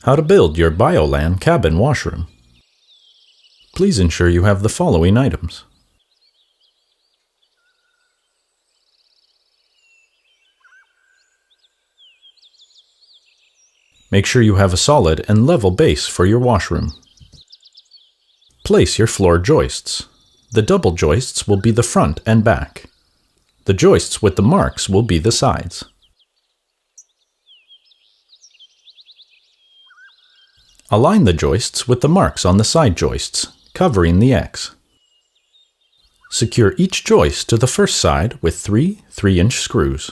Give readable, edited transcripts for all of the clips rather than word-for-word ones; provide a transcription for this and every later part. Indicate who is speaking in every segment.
Speaker 1: How to build your Biolan Cabin Washroom. Please ensure you have the following items. Make sure you have a solid and level base for your washroom. Place your floor joists. The double joists will be the front and back. The joists with the marks will be the sides. Align the joists with the marks on the side joists, covering the X. Secure each joist to the first side with 3 3-inch screws.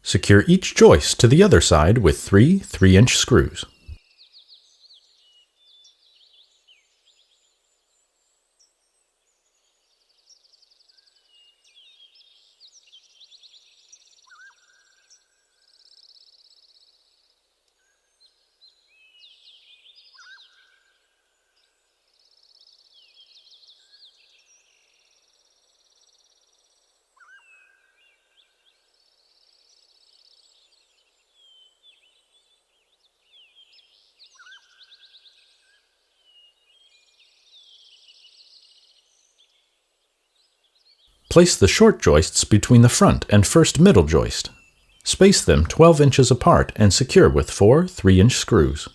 Speaker 1: Secure each joist to the other side with 3 3-inch screws. Place the short joists between the front and first middle joist. Space them 12 inches apart and secure with 4 3-inch screws.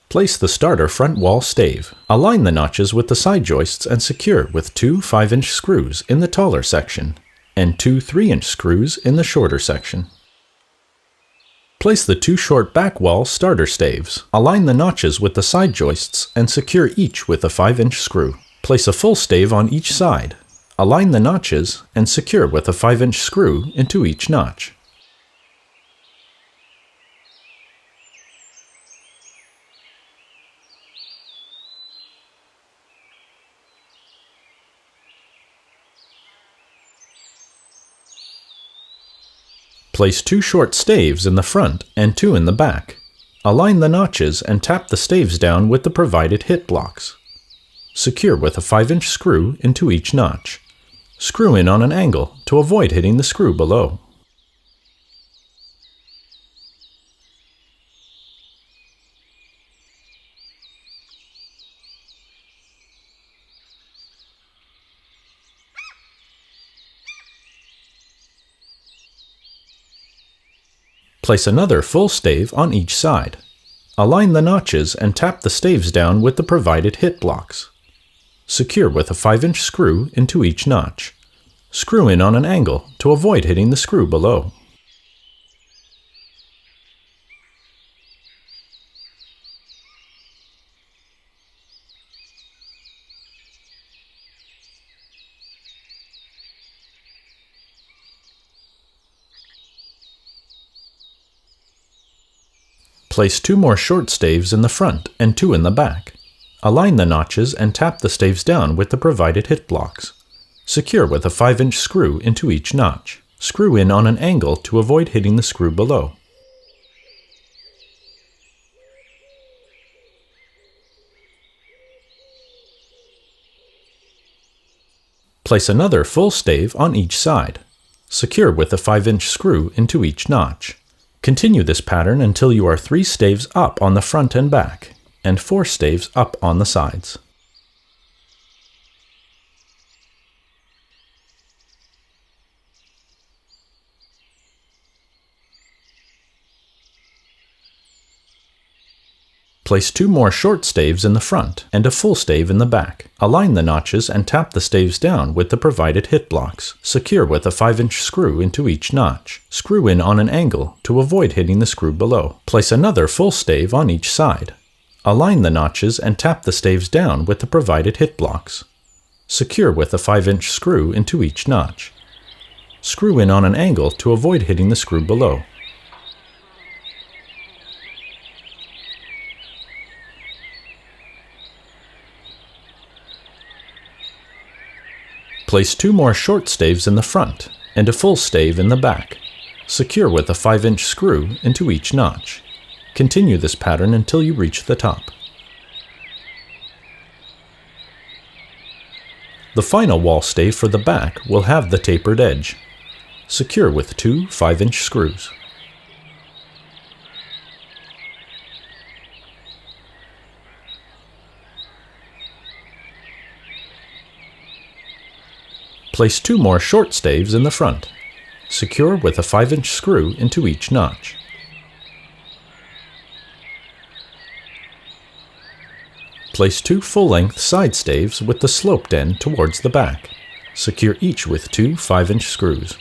Speaker 1: Place the starter front wall stave. Align the notches with the side joists and secure with 2 5-inch screws in the taller section and 2 3-inch screws in the shorter section. Place the 2 short back wall starter staves. Align the notches with the side joists and secure each with a 5-inch screw. Place a full stave on each side. Align the notches and secure with a 5-inch screw into each notch. Place 2 short staves in the front and 2 in the back. Align the notches and tap the staves down with the provided hit blocks. Secure with a 5-inch screw into each notch. Screw in on an angle to avoid hitting the screw below. Place another full stave on each side. Align the notches and tap the staves down with the provided hit blocks. Secure with a 5-inch screw into each notch. Screw in on an angle to avoid hitting the screw below. Place 2 more short staves in the front and 2 in the back. Align the notches and tap the staves down with the provided hit blocks. Secure with a 5-inch screw into each notch. Screw in on an angle to avoid hitting the screw below. Place another full stave on each side. Secure with a 5-inch screw into each notch. Continue this pattern until you are 3 staves up on the front and back, and 4 staves up on the sides. Place 2 more short staves in the front and a full stave in the back. Align the notches and tap the staves down with the provided hit blocks. Secure with a 5-inch screw into each notch. Screw in on an angle to avoid hitting the screw below. Place another full stave on each side. Align the notches and tap the staves down with the provided hit blocks. Secure with a 5-inch screw into each notch. Screw in on an angle to avoid hitting the screw below. Place 2 more short staves in the front and a full stave in the back. Secure with a 5-inch screw into each notch. Continue this pattern until you reach the top. The final wall stave for the back will have the tapered edge. Secure with 2 5-inch screws. Place 2 more short staves in the front. Secure with a 5-inch screw into each notch. Place 2 full-length side staves with the sloped end towards the back. Secure each with 2 5-inch screws.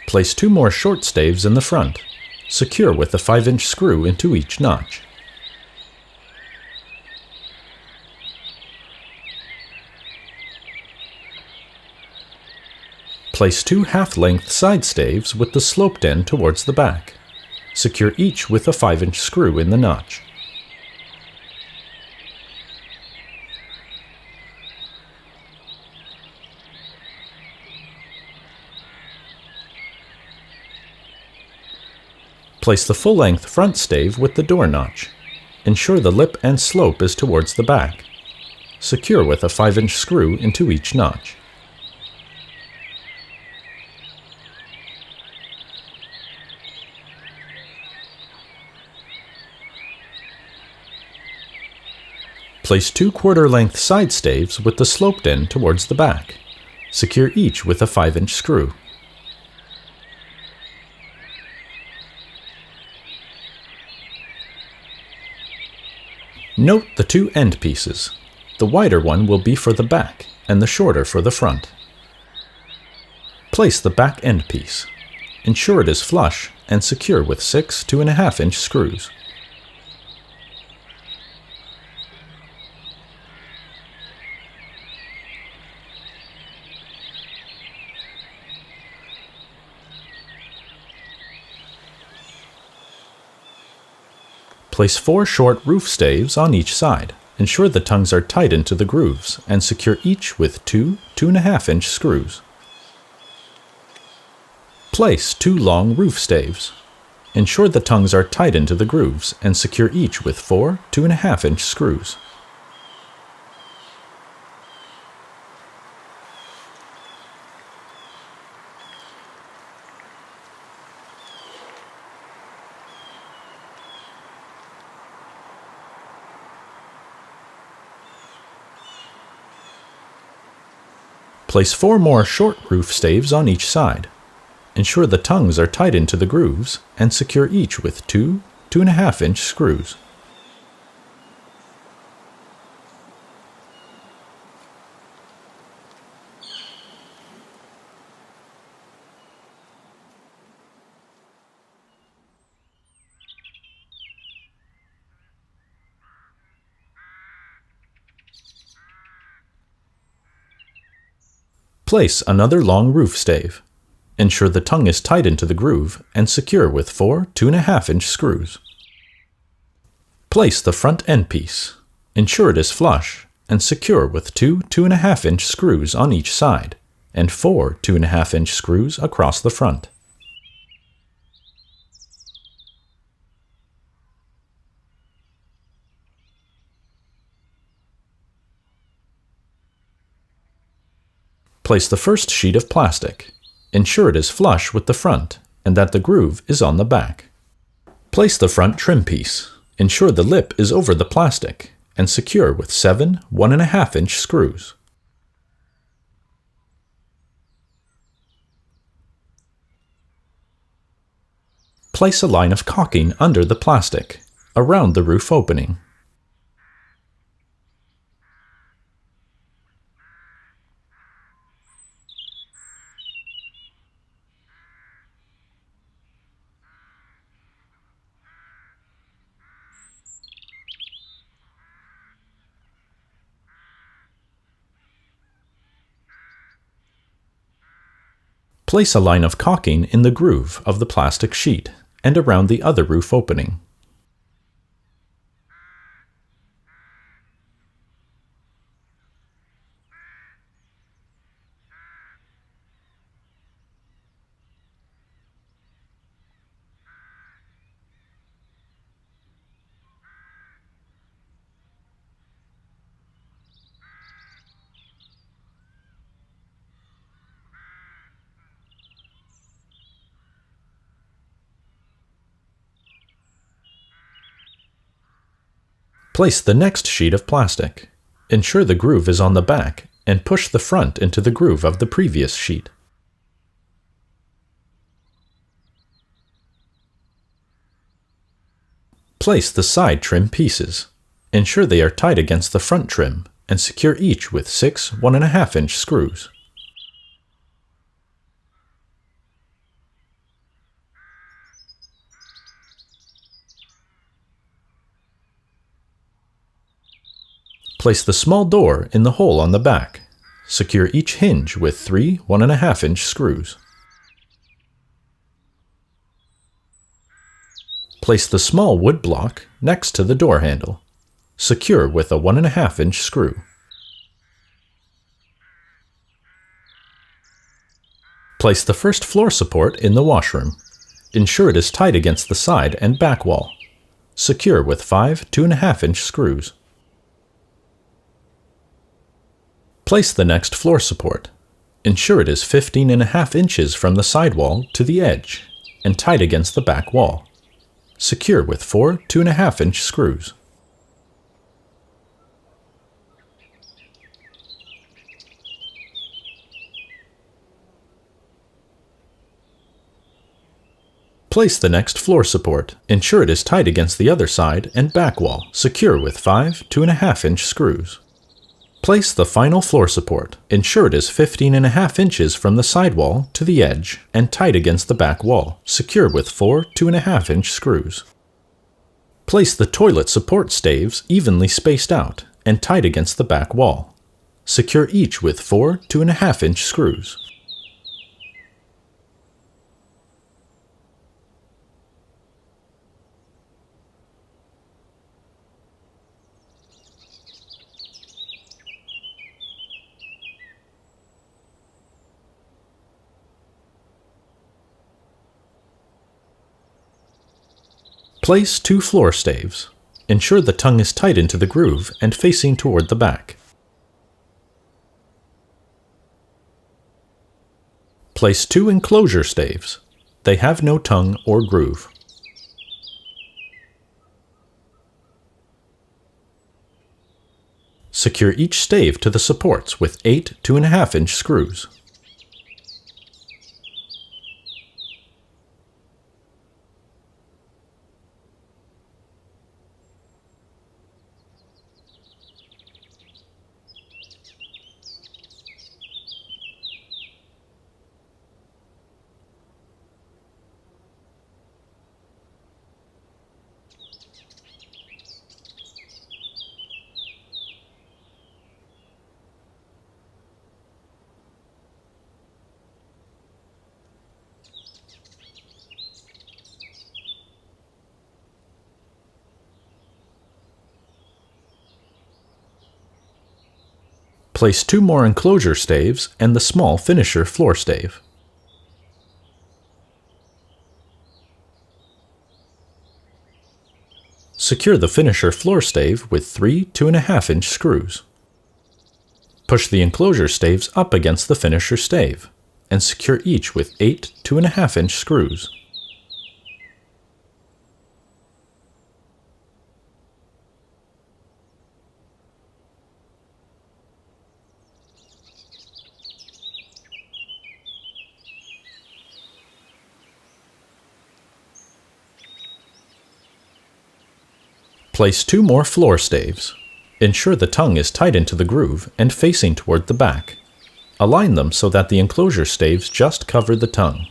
Speaker 1: Place 2 more short staves in the front. Secure with a 5-inch screw into each notch. Place 2 half-length side staves with the sloped end towards the back. Secure each with a 5-inch screw in the notch. Place the full-length front stave with the door notch. Ensure the lip and slope is towards the back. Secure with a 5-inch screw into each notch. Place 2 quarter-length side staves with the sloped end towards the back. Secure each with a 5-inch screw. Note the 2 end pieces. The wider one will be for the back and the shorter for the front. Place the back end piece. Ensure it is flush and secure with 6 2.5-inch screws. Place 4 short roof staves on each side. Ensure the tongues are tight into the grooves and secure each with 2 2.5-inch screws. Place 2 long roof staves. Ensure the tongues are tight into the grooves and secure each with 4 2.5-inch screws. Place 4 more short roof staves on each side. Ensure the tongues are tight into the grooves and secure each with 2 2.5-inch screws. Place another long roof stave. Ensure the tongue is tight into the groove and secure with 4 2.5-inch screws. Place the front end piece. Ensure it is flush and secure with 2 2.5-inch screws on each side and 4 2.5-inch screws across the front. Place the first sheet of plastic. Ensure it is flush with the front and that the groove is on the back. Place the front trim piece. Ensure the lip is over the plastic and secure with 7 1.5-inch screws. Place a line of caulking under the plastic, around the roof opening. Place a line of caulking in the groove of the plastic sheet and around the other roof opening. Place the next sheet of plastic. Ensure the groove is on the back and push the front into the groove of the previous sheet. Place the side trim pieces. Ensure they are tight against the front trim and secure each with 6 1.5-inch screws. Place the small door in the hole on the back. Secure each hinge with 3 1.5-inch screws. Place the small wood block next to the door handle. Secure with a 1.5-inch screw. Place the first floor support in the washroom. Ensure it is tight against the side and back wall. Secure with 5 2.5-inch screws. Place the next floor support. Ensure it is 15.5 inches from the sidewall to the edge and tight against the back wall. Secure with 4 2.5-inch screws. Place the next floor support. Ensure it is tight against the other side and back wall. Secure with 5 2.5-inch screws. Place the final floor support. Ensure it is 15.5 inches from the sidewall to the edge and tight against the back wall. Secure with 4 2.5-inch screws. Place the toilet support staves evenly spaced out and tight against the back wall. Secure each with 4 2.5-inch screws. Place 2 floor staves. Ensure the tongue is tight into the groove and facing toward the back. Place 2 enclosure staves. They have no tongue or groove. Secure each stave to the supports with 8 2.5-inch screws. Place 2 more enclosure staves and the small finisher floor stave. Secure the finisher floor stave with 3 2.5-inch screws. Push the enclosure staves up against the finisher stave and secure each with 8 2.5-inch screws. Place 2 more floor staves. Ensure the tongue is tight into the groove and facing toward the back. Align them so that the enclosure staves just cover the tongue.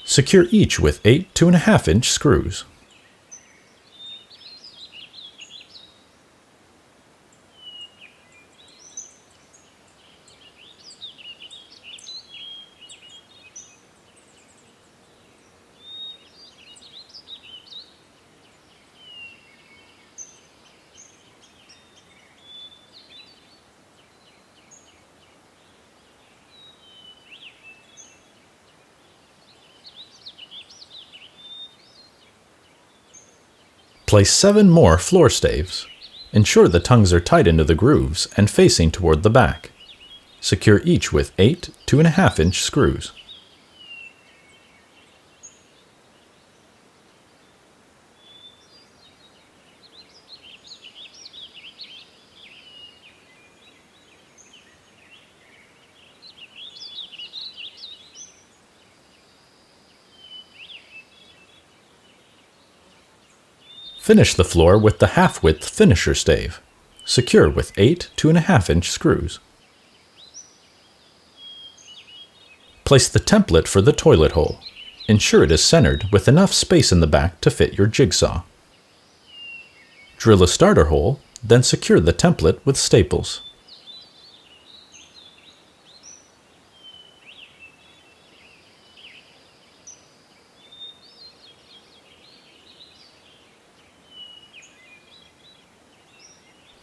Speaker 1: Secure each with 8 2.5-inch screws. Place 7 more floor staves. Ensure the tongues are tight into the grooves and facing toward the back. Secure each with 8 2.5-inch screws. Finish the floor with the half-width finisher stave. Secure with 8 2.5-inch screws. Place the template for the toilet hole. Ensure it is centered with enough space in the back to fit your jigsaw. Drill a starter hole, then secure the template with staples.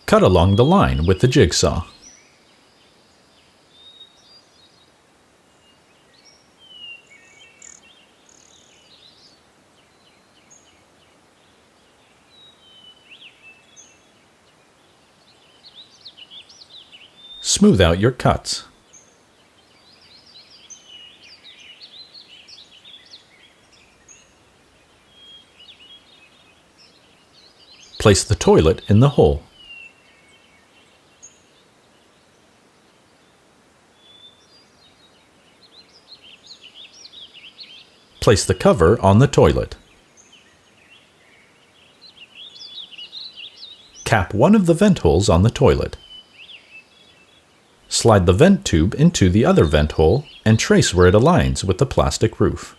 Speaker 1: Cut along the line with the jigsaw. Smooth out your cuts. Place the toilet in the hole. Place the cover on the toilet. Cap one of the vent holes on the toilet. Slide the vent tube into the other vent hole and trace where it aligns with the plastic roof.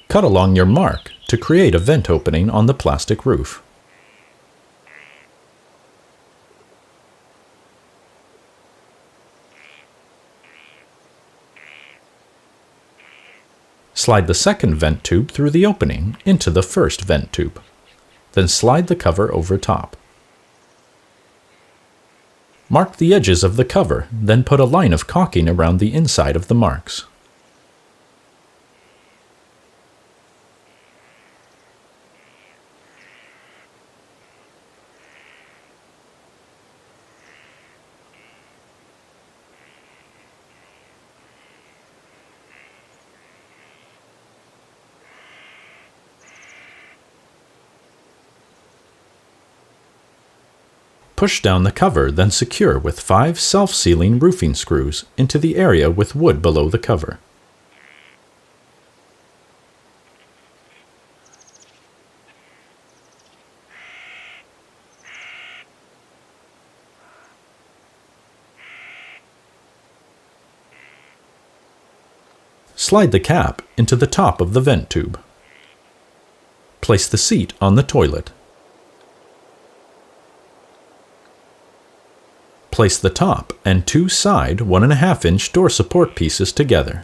Speaker 1: Cut along your mark to create a vent opening on the plastic roof. Slide the second vent tube through the opening into the first vent tube. Then slide the cover over top. Mark the edges of the cover, then put a line of caulking around the inside of the marks. Push down the cover, then secure with 5 self-sealing roofing screws into the area with wood below the cover. Slide the cap into the top of the vent tube. Place the seat on the toilet. Place the top and 2 side 1.5-inch door support pieces together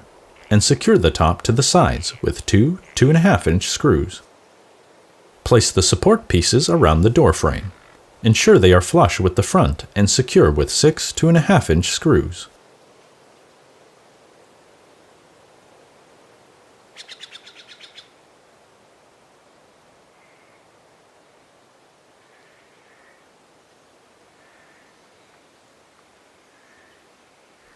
Speaker 1: and secure the top to the sides with 2 2.5-inch screws. Place the support pieces around the door frame. Ensure they are flush with the front and secure with 6 2.5-inch screws.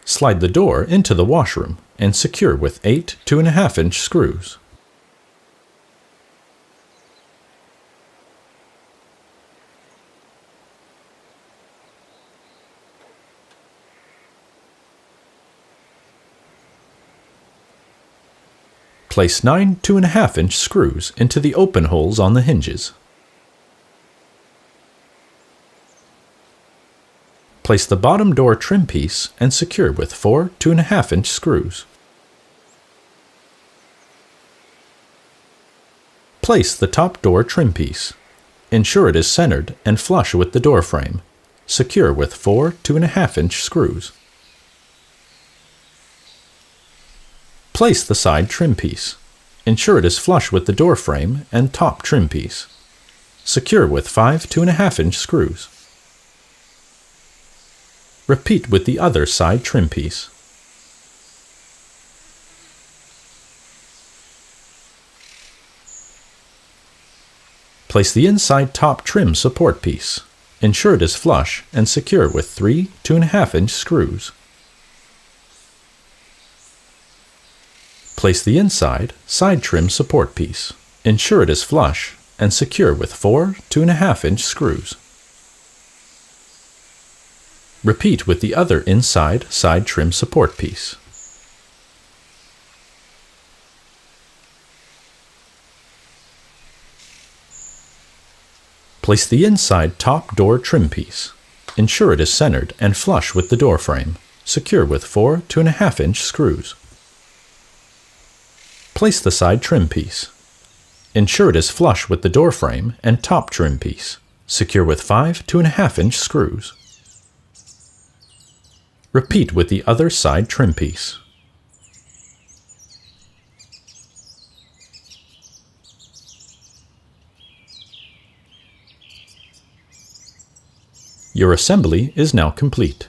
Speaker 1: Slide the door into the washroom and secure with 8 2.5-inch screws. Place 9 2.5-inch screws into the open holes on the hinges. Place the bottom door trim piece and secure with 4 2.5-inch screws. Place the top door trim piece. Ensure it is centered and flush with the door frame. Secure with 4 2.5-inch screws. Place the side trim piece. Ensure it is flush with the door frame and top trim piece. Secure with 5 2.5-inch screws. Repeat with the other side trim piece. Place the inside top trim support piece. Ensure it is flush and secure with 3 2.5-inch screws. Place the inside side trim support piece. Ensure it is flush and secure with 4 2.5-inch screws. Repeat with the other inside side trim support piece. Place the inside top door trim piece. Ensure it is centered and flush with the door frame. Secure with 4 2.5-inch screws. Place the side trim piece. Ensure it is flush with the door frame and top trim piece. Secure with 5 2.5-inch screws. Repeat with the other side trim piece. Your assembly is now complete.